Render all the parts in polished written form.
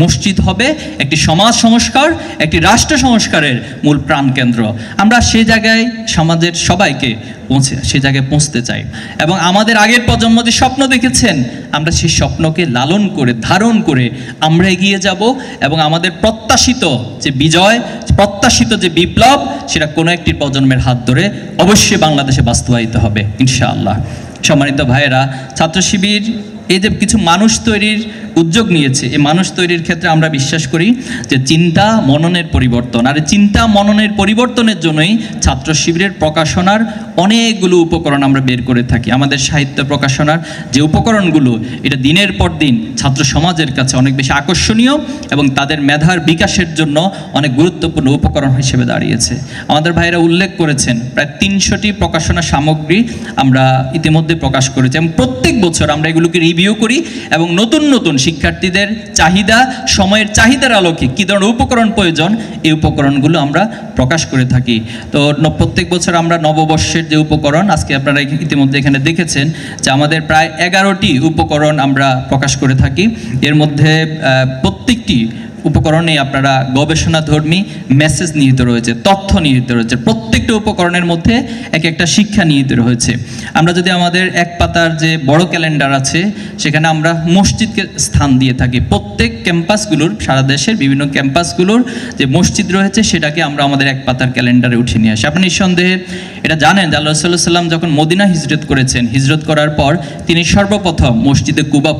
মসজিদ হবে একটি সমাজ সংস্কার, একটি রাষ্ট্র সংস্কারের মূল প্রাণকেন্দ্র। আমরা সে জায়গায় সমাজের সবাইকে সে জায়গায় পৌঁছতে চাই এবং আমাদের আগের প্রজন্ম যে স্বপ্ন দেখেছেন আমরা সেই স্বপ্নকে লালন করে ধারণ করে আমরা এগিয়ে যাব এবং আমাদের প্রত্যাশিত যে বিজয়, প্রত্যাশিত যে বিপ্লব, সেটা কোনো একটি প্রজন্মের হাত ধরে অবশ্যই বাংলাদেশে বাস্তবায়িত হবে ইনশাআল্লাহ। সম্মানিত ভাইয়েরা, ছাত্র শিবির এই যে কিছু মানুষ তৈরির উদ্যোগ নিয়েছে, এই মানুষ তৈরির ক্ষেত্রে আমরা বিশ্বাস করি যে চিন্তা মননের পরিবর্তন, আর চিন্তা মননের পরিবর্তনের জন্যই ছাত্র শিবিরের প্রকাশনার অনেকগুলো উপকরণ আমরা বের করে থাকি। আমাদের সাহিত্য প্রকাশনার যে উপকরণগুলো, এটা দিনের পর দিন ছাত্র সমাজের কাছে অনেক বেশি আকর্ষণীয় এবং তাদের মেধার বিকাশের জন্য অনেক গুরুত্বপূর্ণ উপকরণ হিসেবে দাঁড়িয়েছে। আমাদের ভাইয়েরা উল্লেখ করেছেন প্রায় 300টি প্রকাশনা সামগ্রী আমরা ইতিমধ্যে প্রকাশ করেছি এবং প্রত্যেক বছর আমরা এগুলোকে রিভিউ করি এবং নতুন নতুন শিক্ষার্থীদের চাহিদা, সময়ের চাহিদার আলোকে কী ধরনের উপকরণ প্রয়োজন এই উপকরণগুলো আমরা প্রকাশ করে থাকি। তো প্রত্যেক বছর আমরা নববর্ষের যে উপকরণ আজকে আপনারা ইতিমধ্যে এখানে দেখেছেন যে আমাদের প্রায় 11টি উপকরণ আমরা প্রকাশ করে থাকি। এর মধ্যে প্রত্যেকটি উপকরণে আপনারা গবেষণাধর্মী মেসেজ নিহিত রয়েছে, তথ্য নিহিত রয়েছে, প্রত্যেকটা উপকরণের মধ্যে এক একটা শিক্ষা নিহিত রয়েছে। আমরা যদি আমাদের এক পাতার যে বড় ক্যালেন্ডার আছে সেখানে আমরা মসজিদকে স্থান দিয়ে থাকি। প্রত্যেক ক্যাম্পাসগুলোর, সারা দেশের বিভিন্ন ক্যাম্পাসগুলোর যে মসজিদ রয়েছে সেটাকে আমরা আমাদের এক পাতার ক্যালেন্ডারে উঠিয়ে নিয়ে আসি। আপনি নিঃসন্দেহে এটা জানেন যে আল্লাহ রাসূলুল্লাহ সাল্লাল্লাহু আলাইহি ওয়াসাল্লাম যখন মদিনা হিজরত করেছেন, হিজরত করার পর তিনি সর্বপ্রথম মসজিদে কুবা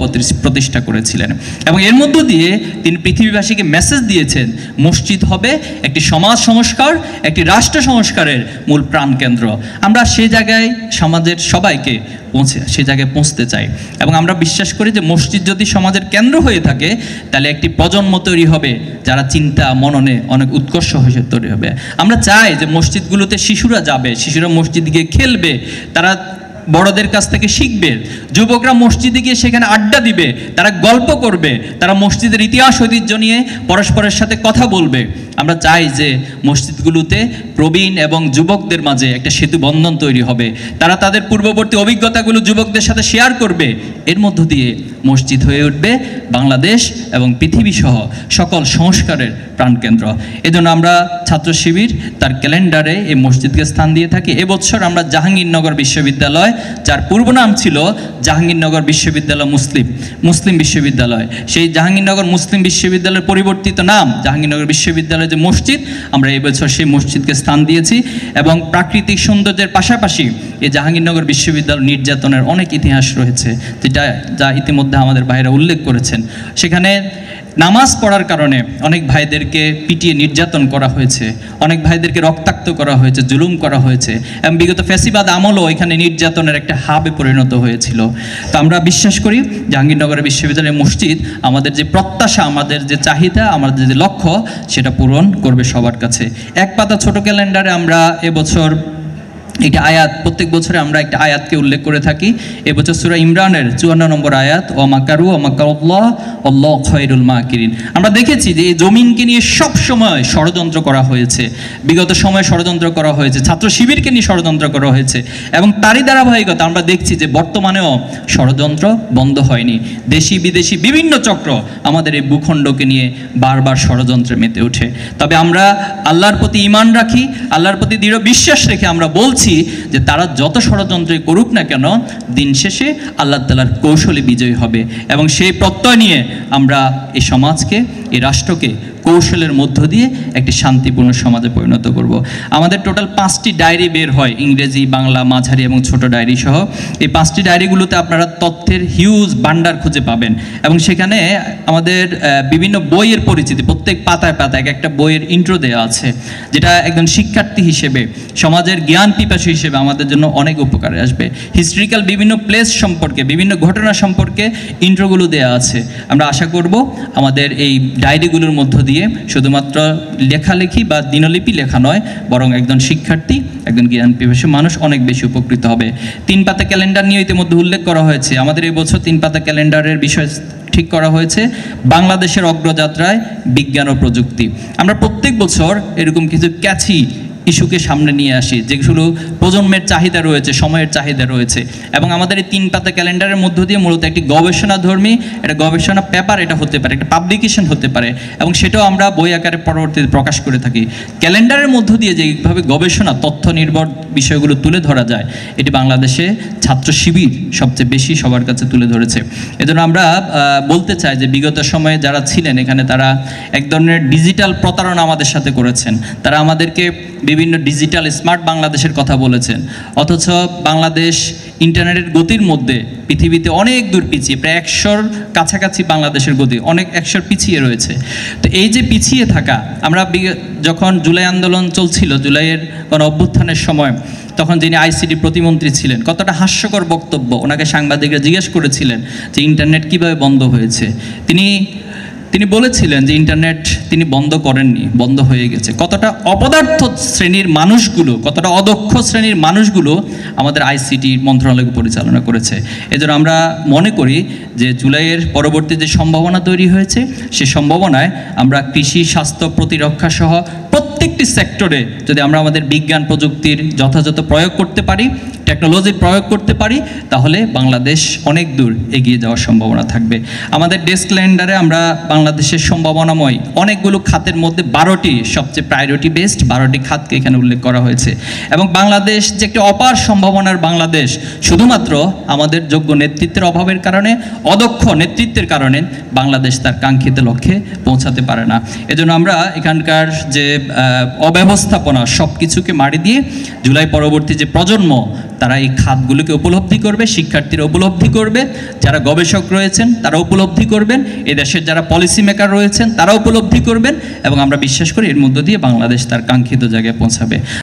প্রতিষ্ঠা করেছিলেন এবং এর মধ্য দিয়ে তিনি পৃথিবীবাসীকে মেসেজ দিয়েছেন মসজিদ হবে একটি সমাজ সংস্কার, একটি রাষ্ট্র সংস্কারের মূল প্রাণকেন্দ্র। আমরা সে জায়গায় সমাজের সবাইকে সে জায়গায় পৌঁছতে চাই এবং আমরা বিশ্বাস করি যে মসজিদ যদি সমাজের কেন্দ্র হয়ে থাকে তাহলে একটি প্রজন্ম তৈরি হবে যারা চিন্তা মননে অনেক উৎকর্ষ হয়ে তৈরি হবে। আমরা চাই যে মসজিদগুলোতে শিশুরা যাবে, শিশুরা মসজিদ গিয়ে খেলবে, তারা বড়দের কাছ থেকে শিখবে, যুবকরা মসজিদে গিয়ে সেখানে আড্ডা দিবে, তারা গল্প করবে, তারা মসজিদের ইতিহাস ঐতিহ্য নিয়ে পরস্পরের সাথে কথা বলবে। আমরা চাই যে মসজিদগুলোতে প্রবীণ এবং যুবকদের মাঝে একটা সেতু বন্ধন তৈরি হবে, তারা তাদের পূর্ববর্তী অভিজ্ঞতাগুলো যুবকদের সাথে শেয়ার করবে। এর মধ্য দিয়ে মসজিদ হয়ে উঠবে বাংলাদেশ এবং পৃথিবী সহ সকল সংস্কারের প্রাণকেন্দ্র। এজন্য আমরা ছাত্র শিবির তার ক্যালেন্ডারে এই মসজিদকে স্থান দিয়ে থাকি। এবছর আমরা জাহাঙ্গীরনগর বিশ্ববিদ্যালয়, যার পূর্ব নাম ছিল জাহাঙ্গীরনগর বিশ্ববিদ্যালয় মুসলিম বিশ্ববিদ্যালয়, সেই জাহাঙ্গীরনগর মুসলিম বিশ্ববিদ্যালয়ের পরিবর্তিত নাম জাহাঙ্গীরনগর বিশ্ববিদ্যালয় যে মসজিদ, আমরা এবছর সেই মসজিদকে স্থান দিয়েছি এবং প্রাকৃতিক সৌন্দর্যের পাশাপাশি এই জাহাঙ্গীরনগর বিশ্ববিদ্যালয় নির্যাতনের অনেক ইতিহাস রয়েছে, যা ইতিমধ্যে আমাদের ভাইরা উল্লেখ করেছেন। সেখানে নামাজ পড়ার কারণে অনেক ভাইদেরকে পিটিয়ে নির্যাতন করা হয়েছে, অনেক ভাইদেরকে রক্তাক্ত করা হয়েছে, জুলুম করা হয়েছে এবং বিগত ফ্যাসিবাদ আমলও এখানে নির্যাতনের একটা হাবে পরিণত হয়েছিল। তো আমরা বিশ্বাস করি জাহাঙ্গীরনগর বিশ্ববিদ্যালয়ের মসজিদ আমাদের যে প্রত্যাশা, আমাদের যে চাহিদা, আমাদের যে লক্ষ্য সেটা পূরণ করবে সবার কাছে। এক পাতা ছোট ক্যালেন্ডারে আমরা এবছর একটা আয়াত, প্রত্যেক বছরে আমরা একটা আয়াতকে উল্লেখ করে থাকি। এবছর সূরা ইমরানের 54 নম্বর আয়াত, ওয়া মাকারু ওয়া মাকারাল্লাহ আল্লাহু খায়রুল মাকিরিন। আমরা দেখেছি যে এই জমিনকে নিয়ে সব সময় ষড়যন্ত্র করা হয়েছে, বিগত সময়ে ষড়যন্ত্র করা হয়েছে, ছাত্র শিবিরকে নিয়ে ষড়যন্ত্র করা হয়েছে এবং তারই ধারাবাহিকতা আমরা দেখছি যে বর্তমানেও ষড়যন্ত্র বন্ধ হয়নি। দেশি বিদেশি বিভিন্ন চক্র আমাদের এই ভূখণ্ডকে নিয়ে বারবার ষড়যন্ত্রে মেতে ওঠে। তবে আমরা আল্লাহর প্রতি ঈমান রাখি, আল্লাহর প্রতি দৃঢ় বিশ্বাস রেখে আমরা বলছি যে তারা যত ষড়যন্ত্রই করুক না কেন, দিন শেষে আল্লাহ তাআলার কৌশলে বিজয়ী হবে এবং সেই প্রত্যয় নিয়ে আমরা এই সমাজকে, এই রাষ্ট্রকে কৌশলের মধ্য দিয়ে একটি শান্তিপূর্ণ সমাজে পরিণত করব। আমাদের টোটাল 5টি ডায়েরি বের হয়, ইংরেজি, বাংলা, মাঝারি এবং ছোট ডায়েরি সহ। এই 5টি ডায়েরিগুলোতে আপনারা তথ্যের হিউজ ভান্ডার খুঁজে পাবেন এবং সেখানে আমাদের বিভিন্ন বইয়ের পরিচিতি, প্রত্যেক পাতায় পাতায় এক একটা বইয়ের ইন্ট্রো দেওয়া আছে, যেটা একজন শিক্ষার্থী হিসেবে, সমাজের জ্ঞান পিপাসু হিসেবে আমাদের জন্য অনেক উপকারে আসবে। হিস্ট্রিক্যাল বিভিন্ন প্লেস সম্পর্কে, বিভিন্ন ঘটনা সম্পর্কে ইন্ট্রোগুলো দেওয়া আছে। আমরা আশা করব আমাদের এই ডায়েরিগুলোর মধ্য দিয়ে শুধুমাত্র লেখালেখি বা দিনলিপি লেখা নয়, বরং একজন শিক্ষার্থী, একজন জ্ঞান পিপাসু মানুষ অনেক বেশি উপকৃত হবে। 3 পাতা ক্যালেন্ডার নিয়ে ইতিমধ্যে উল্লেখ করা হয়েছে। আমাদের এই বছর 3 পাতা ক্যালেন্ডারের বিষয় ঠিক করা হয়েছে বাংলাদেশের অগ্রযাত্রায় বিজ্ঞান ও প্রযুক্তি। আমরা প্রত্যেক বছর এরকম কিছু ক্যাচি ইস্যুকে সামনে নিয়ে আসি, যেগুলো প্রজন্মের চাহিদা রয়েছে, সময়ের চাহিদা রয়েছে। এবং আমাদের এই 3 পাতা ক্যালেন্ডারের মধ্য দিয়ে মূলত একটি গবেষণাধর্মী একটা গবেষণা পেপার এটা হতে পারে, একটা পাবলিকেশন হতে পারে, এবং সেটাও আমরা বই আকারে পরবর্তীতে প্রকাশ করে থাকি। ক্যালেন্ডারের মধ্য দিয়ে যেভাবে গবেষণা তথ্য নির্ভর বিষয়গুলো তুলে ধরা যায়, এটি বাংলাদেশে ছাত্র শিবির সবচেয়ে বেশি সবার কাছে তুলে ধরেছে। এজন্য আমরা বলতে চাই যে বিগত সময়ে যারা ছিলেন এখানে, তারা এক ধরনের ডিজিটাল প্রতারণা আমাদের সাথে করেছেন। তারা আমাদেরকে বিভিন্ন ডিজিটাল স্মার্ট বাংলাদেশের কথা বলেছেন, অথচ বাংলাদেশ ইন্টারনেটের গতির মধ্যে পৃথিবীতে অনেক দূর পিছিয়ে, প্রায় 100-র কাছাকাছি বাংলাদেশের গতি, অনেক 100 পিছিয়ে রয়েছে। তো এই যে পিছিয়ে থাকা, আমরা যখন জুলাই আন্দোলন চলছিল, জুলাইয়ের গণ অভ্যুত্থানের সময়, তখন যিনি আইসিটি প্রতিমন্ত্রী ছিলেন, কতটা হাস্যকর বক্তব্য, ওনাকে সাংবাদিকরা জিজ্ঞেস করেছিলেন যে ইন্টারনেট কিভাবে বন্ধ হয়েছে। তিনি বলেছিলেন যে ইন্টারনেট তিনি বন্ধ করেননি, বন্ধ হয়ে গেছে। কতটা অপদার্থ শ্রেণীর মানুষগুলো, কতটা অদক্ষ শ্রেণীর মানুষগুলো আমাদের আইসিটি মন্ত্রণালয়কে পরিচালনা করেছে। এজন্য আমরা মনে করি যে জুলাইয়ের পরবর্তী যে সম্ভাবনা তৈরি হয়েছে, সে সম্ভাবনায় আমরা কৃষি, স্বাস্থ্য, প্রতিরক্ষা সহ প্রত্যেকটি সেক্টরে যদি আমরা আমাদের বিজ্ঞান প্রযুক্তির যথাযথ প্রয়োগ করতে পারি, টেকনোলজির প্রয়োগ করতে পারি, তাহলে বাংলাদেশ অনেক দূর এগিয়ে যাওয়ার সম্ভাবনা থাকবে। আমাদের ডেস্ক ক্যালেন্ডারে আমরা বাংলাদেশের সম্ভাবনাময় অনেকগুলো খাতের মধ্যে 12টি সবচেয়ে প্রায়োরিটি বেসড 12টি খাতকে এখানে উল্লেখ করা হয়েছে। এবং বাংলাদেশ যে একটি অপার সম্ভাবনার বাংলাদেশ, শুধুমাত্র আমাদের যোগ্য নেতৃত্বের অভাবের কারণে, অদক্ষ নেতৃত্বের কারণে বাংলাদেশ তার কাঙ্ক্ষিত লক্ষ্যে পৌঁছাতে পারে না। এজন্য আমরা এখানকার যে অব্যবস্থাপনা সব কিছুকে মারি দিয়ে জুলাই পরবর্তী যে প্রজন্ম, তারা এই খাতগুলোকে উপলব্ধি করবে, শিক্ষার্থীরা উপলব্ধি করবে, যারা গবেষক রয়েছেন তারা উপলব্ধি করবেন, এই দেশের যারা পলিসি মেকার রয়েছেন তারা উপলব্ধি করবেন, এবং আমরা বিশ্বাস করি এর মধ্য দিয়ে বাংলাদেশ তার কাঙ্ক্ষিত জায়গায় পৌঁছাবে।